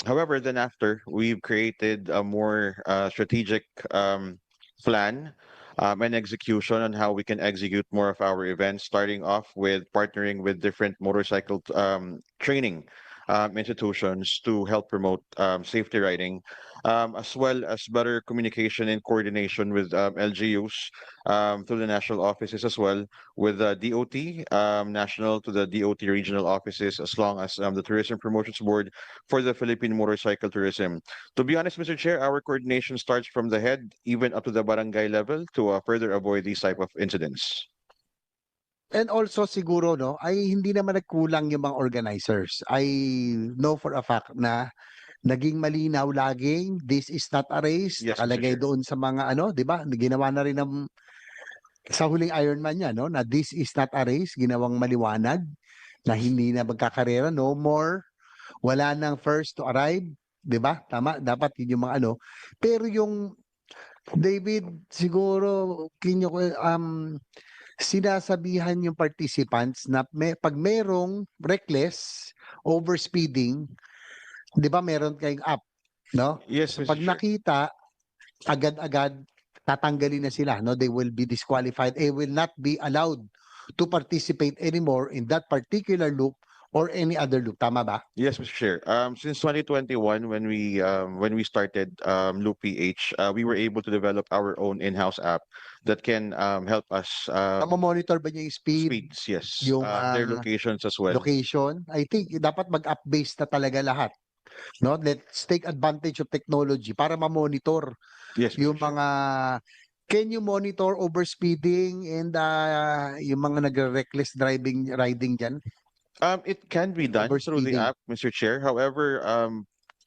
However, then after, we've created a more strategic plan and execution on how we can execute more of our events, starting off with partnering with different motorcycle training institutions to help promote safety riding, as well as better communication and coordination with LGUs through the national offices as well, with the DOT national to the DOT regional offices, as long as the Tourism Promotions Board for the Philippine motorcycle tourism. To be honest, Mr. Chair, our coordination starts from the head, even up to the barangay level, to further avoid these type of incidents. And also siguro, no, ay hindi naman nagkulang yung mga organizers. I know for a fact na naging malinaw laging, this is not a race. Yes, Mr. Nakalagay Chair. doon sa mga 'di ba? Ginawa na rin sa huling Ironman niya, no, na this is not a race, ginawang maliwanag na hindi na magkakarera, no more. Wala nang first to arrive, 'di ba? Tama, dapat yun yung mga Pero yung David, siguro sinasabihan yung participants na pag merong reckless, overspeeding, 'di ba meron kayong app, no? Yes, Mr. Pag Chair. nakita, agad-agad tatanggalin na sila, no? They will be disqualified. They will not be allowed to participate anymore in that particular loop or any other loop. Tama ba? Yes, Mr. Chair. Since 2021, when we started Loop PH, we were able to develop our own in-house app that can help us Monitor ba niya yung speed, speeds, yes, yung, their locations as well. location? I think dapat mag-app based na talaga lahat. No, let's take advantage of technology para ma-monitor Yes, Mr. yung Chair. mga Can you monitor overspeeding and yung mga nagre-reckless riding dyan? It can be done through the Overspeeding. app, Mr. Chair. However,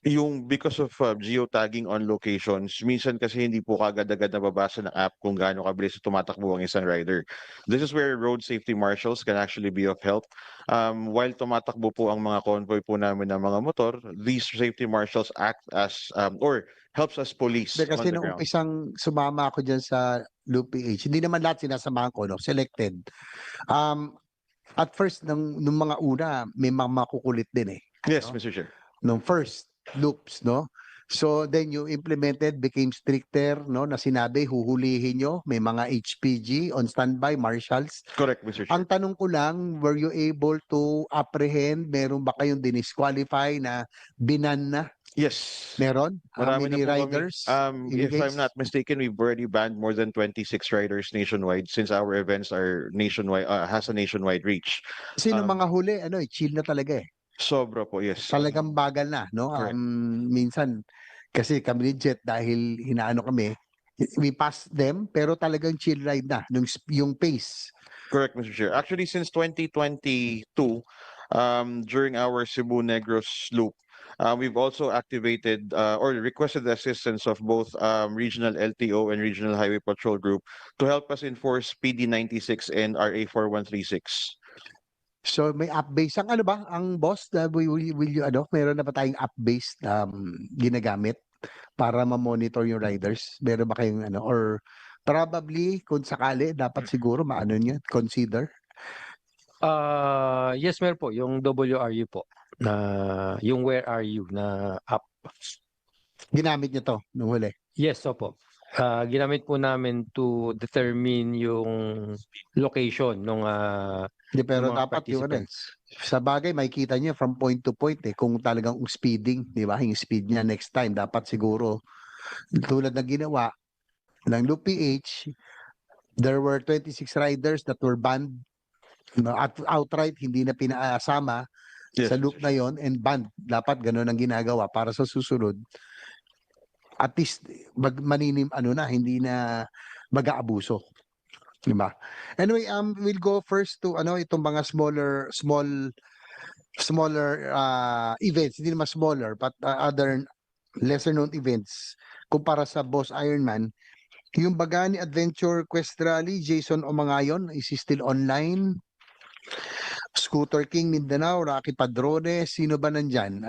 yung because of geotagging on locations, minsan kasi hindi po kagad-agad nababasa ng app kung gaano kabilis tumatakbo ang isang rider. This is where road safety marshals can actually be of help. While tumatakbo po ang mga convoy po namin ng mga motor, these safety marshals act as or helps us police Hindi, kasi on the nung ground. umpisang sumama ako dyan sa Loop PH, hindi naman lahat sinasamahan ko, no? Selected. At first, nung mga una, may mga makukulit din eh. Yes, No? Mr. Chair. Nung first loops, no? So then you implemented, became stricter, no? Na sinabi, huhulihin nyo, may mga HPG on standby, marshals. Correct, Mr. Chair. Ang tanong ko lang, were you able to apprehend? Meron ba kayong dinisqualify na binan na? Yes. Meron? How Marami many na po kami. riders? If I'm not mistaken, we've already banned more than 26 riders nationwide since our events are nationwide, has a nationwide reach. Sino um, mga huli? Ano eh, chill na talaga eh. Sobra po, yes. Talagang bagal na, no? Correct. Minsan, kasi kami ni Jet, dahil hinaano kami, we passed them, pero talagang chill ride na, yung pace. Correct, Mr. Chair. Actually, since 2022, during our Cebu Negros loop, we've also activated or requested the assistance of both regional LTO and regional highway patrol group to help us enforce PD 96 and RA 4136. So may app-based ang ano ba? Ang boss, will you ano, meron na ba tayong app-based ginagamit para ma-monitor yung riders? Meron ba kayong ano, or probably kung sakali dapat siguro maano niyo consider? Yes, meron po yung WRU po na yung Where Are You na app. Ginamit niyo to nung huli. Yes, opo. Ginamit po namin to determine yung location ng Hindi, pero mga dapat yung ano, participants. sa bagay makikita niyo from point to point eh kung talagang speeding, di ba? Yung speed niya next time dapat siguro tulad ng ginawa ng Loop PH, there were 26 riders that were banned, no, at outright hindi na pinaasama Yes, sa loop Mr. na yon and banned. Dapat ganun ang ginagawa para sa susunod. At least maninim ano na, hindi na mag-aabuso. Diba? Anyway, we'll go first to ano itong mga smaller events, hindi naman smaller but other lesser known events kumpara sa Boss Ironman. Yung Bagani Adventure Quest Rally, Jason Omangayon, is he still online? Scooter King Mindanao, Rocky Padrones, sino ba nandyan?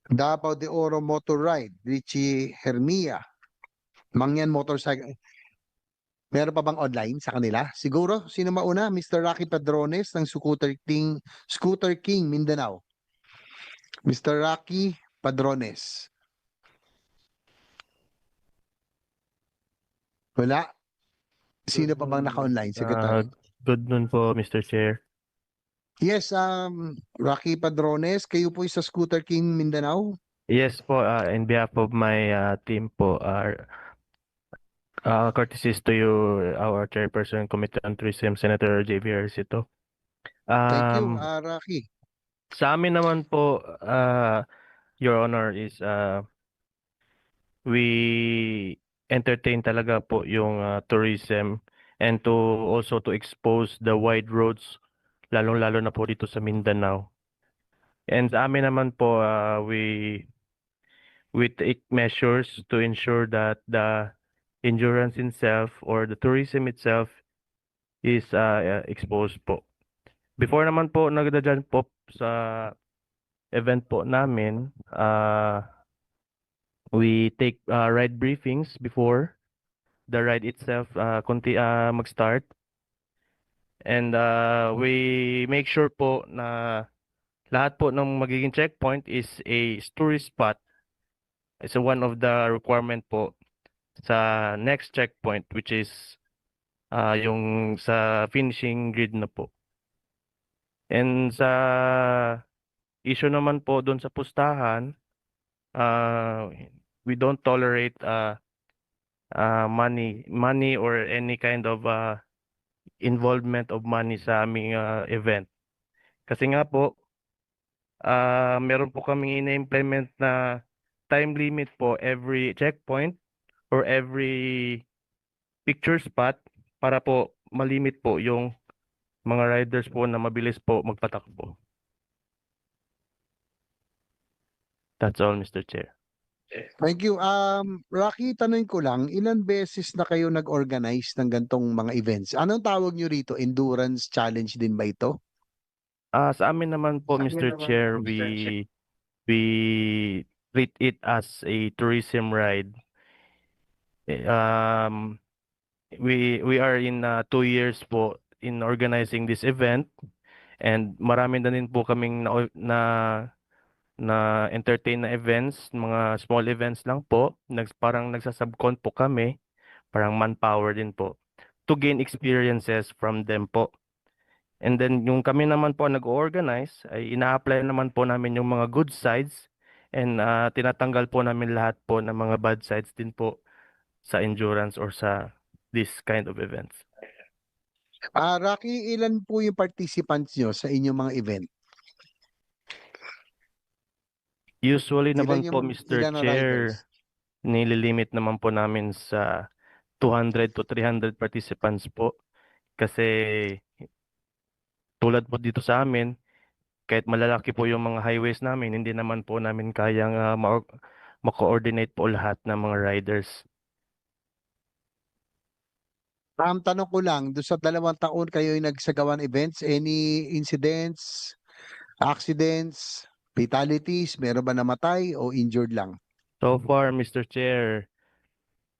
Davao de Oro Motor Ride, Richie Hermia, Mangyan Motorcycle. Meron pa bang online sa kanila? Siguro, sino mauna? Mr. Rocky Padrones ng Scooter King Mindanao. Mr. Rocky Padrones. Wala? Sino pa bang naka-online? Secretary. Good noon po, Mr. Chair. Yes, Rocky Padrones, kayo po sa Scooter King Mindanao? Yes po, in behalf of my team po, courtesies to you, our Chairperson, Committee on Tourism, Senator J.V. Ejercito. Thank you, Rocky. Sa amin naman po, Your Honor, is we entertain talaga po yung tourism and to also to expose the wide roads, lalong-lalo na po dito sa Mindanao. And sa amin naman po, we take measures to ensure that the endurance itself or the tourism itself is exposed po. Before naman po nagdadyan po sa event po namin, we take ride briefings before the ride itself mag-start. And we make sure po na lahat po ng magiging checkpoint is a tourist spot. It's one of the requirement po sa next checkpoint, which is yung sa finishing grid na po. And sa issue naman po doon sa pustahan, we don't tolerate money or any kind of involvement of money sa aming event. Kasi nga po, meron po kaming ina-implement na time limit po every checkpoint for every picture spot para po malimit po yung mga riders po na mabilis po magpatakbo. That's all, Mr. Chair. Thank you. Rocky, tanungin ko lang, ilan beses na kayo nag-organize ng gantong mga events? Anong tawag nyo rito? Endurance challenge din ba ito? Sa amin naman po, Mr. Chair, we treat it as a tourism ride. We are in 2 years po in organizing this event, and marami na din po kaming na entertain na events, mga small events lang po. Parang nagsasubcon po kami, parang manpower din po to gain experiences from them po. And then yung kami naman po nag-organize ay ina-apply naman po namin yung mga good sides, and tinatanggal po namin lahat po ng mga bad sides din po sa endurance or sa this kind of events. Rocky, ilan po yung participants nyo sa inyong mga event? Usually naman Ilan po, yung- Mr. ilan ang Chair, riders? nililimit naman po namin sa 200 to 300 participants po. Kasi tulad po dito sa amin, kahit malalaki po yung mga highways namin, hindi naman po namin kayang ma-coordinate po lahat ng mga riders. Tanong ko lang, doon sa 2 taon kayo yung nagsagawan events, any incidents, accidents, fatalities, meron ba namatay o injured lang? So far, Mr. Chair,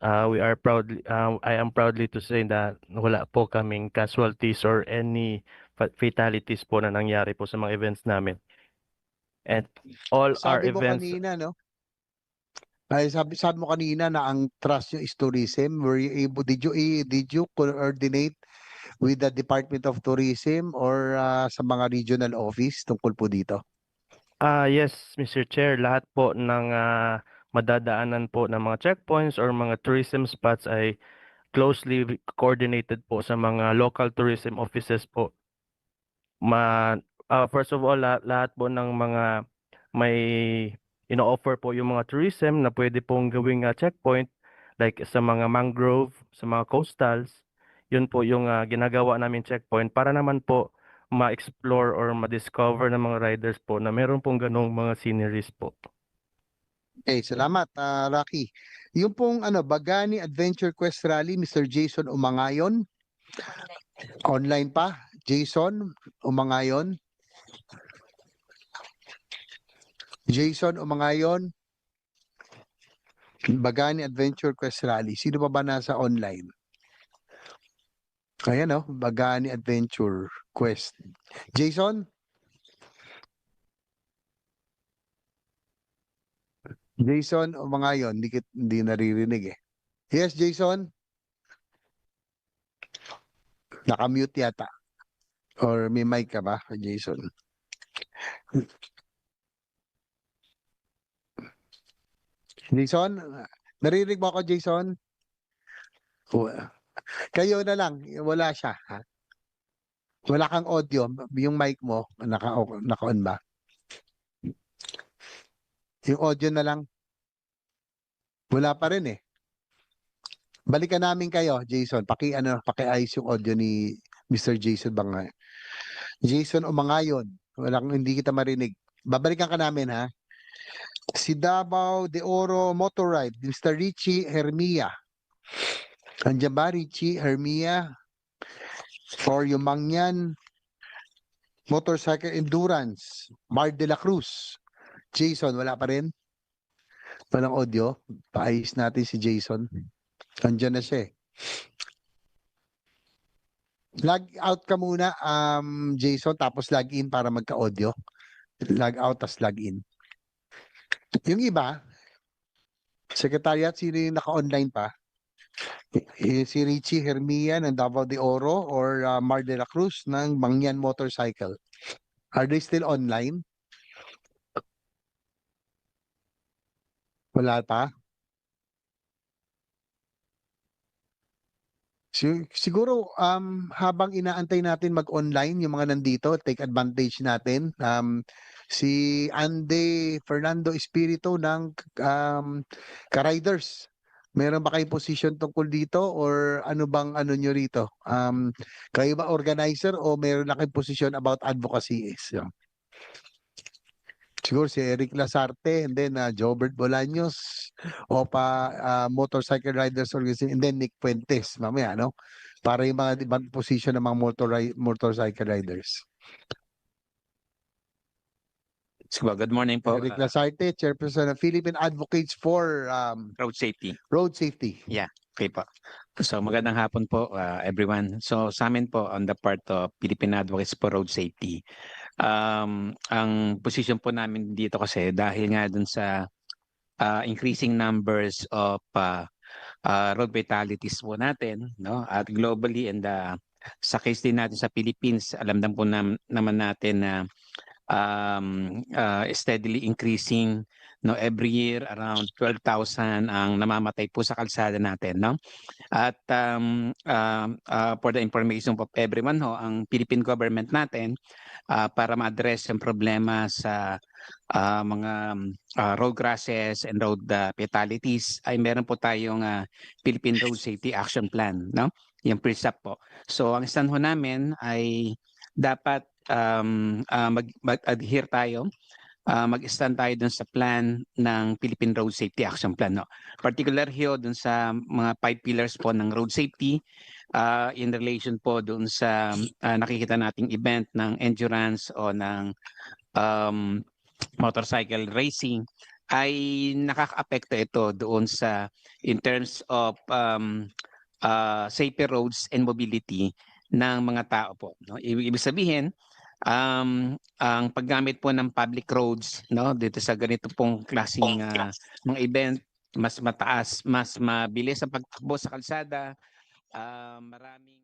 I am proudly to say that wala po kaming casualties or any fatalities po na nangyari po sa mga events namin. And all our Sabi mo events, kanina, no? Ay, sabi mo kanina na ang trust nyo is tourism. Were you able, did you coordinate with the Department of Tourism or sa mga regional office tungkol po dito? yes, Mr. Chair, lahat po ng madadaanan po ng mga checkpoints or mga tourism spots ay closely coordinated po sa mga local tourism offices po. First of all, lahat po ng mga may ino-offer po yung mga tourism na pwede pong gawing checkpoint, like sa mga mangrove, sa mga coastals, yun po yung ginagawa namin checkpoint para naman po ma-explore or ma-discover ng mga riders po na meron pong ganong mga sceneries po. Okay, salamat, Rocky. Yung pong Bagani Adventure Quest Rally, Mr. Jason Umangayon. Online pa, Jason Umangayon. Jason Umangayon. Bagani Adventure Quest Rally. Sino pa ba nasa online? Ayan, no? Bagani Adventure Quest. Jason? Jason Umangayon, hindi naririnig eh. Yes, Jason? Nakamute yata. Or may mic ka ba, Jason? Jason? Naririnig mo ako, Jason? Kayo na lang, wala siya. Ha? Wala kang audio, yung mic mo, naka-on ba? Yung audio na lang. Wala pa rin eh. Balikan namin kayo, Jason. Paki-ayos yung audio ni Mr. Jason Bangay. Jason Umangayon. Hindi kita marinig. Babalikan ka namin ha. Si Davao de Oro Motor Ride, Mr. Richie Hermia. Andiyan ba Richie Hermia? For yung Mangyan Motorcycle Endurance, Mar de la Cruz. Jason, wala pa rin? Walang audio? Paayos natin si Jason. Andiyan na siya eh. Log out ka muna, Jason, tapos log in para magka-audio. Log out, tapos log in. Yung iba, Secretariat, sino yung naka-online pa? Si Richie Hermia ng Davao de Oro or Mar de la Cruz ng Mangyan Motorcycle. Are they still online? Wala pa? Siguro habang inaantay natin mag-online yung mga nandito, take advantage natin. Si Ande Fernando Espiritu ng Ka-Riders. Meron ba kayong position tungkol dito or ano bang ano nyo rito? Kayo ba organizer o meron na kayong position about advocacy is? Yeah. Siguro si Eric Lasarte and then Jobert Bolaños o Motorcycle Riders Organization and then Nick Fuentes mamaya, no? Para yung mga ibang position ng mga motorcycle riders. Sige po, good morning po. Eric Lasarte, Chairperson of Philippine Advocates for Road safety. Road Safety. Okay po. So magandang hapon po everyone. So sa amin po on the part of Philippine Advocates for Road Safety. Ang position po namin dito kasi dahil nga dun sa increasing numbers of road fatalities po natin, no? At globally and sa case din natin sa Philippines, alam na po naman natin na steadily increasing, no, every year around 12,000 ang namamatay po sa kalsada natin, no? At for the information of everyone ho, ang Philippine government natin para ma-address ang problema sa mga road crashes and road fatalities ay meron po tayong Philippine Road Safety Action Plan, no? Yung PRISAP po. So ang stand ho namin ay dapat mag-adhere tayo, mag-stand tayo dun sa plan ng Philippine Road Safety Action Plan. No? Particular here dun sa mga 5 pillars po ng road safety in relation po dun sa nakikita nating event ng endurance o ng motorcycle racing ay nakaka-apekto ito doon sa in terms of safer roads and mobility ng mga tao po, no? Ibig sabihin, ang paggamit po ng public roads, no, dito sa ganito pong klaseng mga event, mas mataas, mas mabilis ang pagtakbo sa kalsada, maraming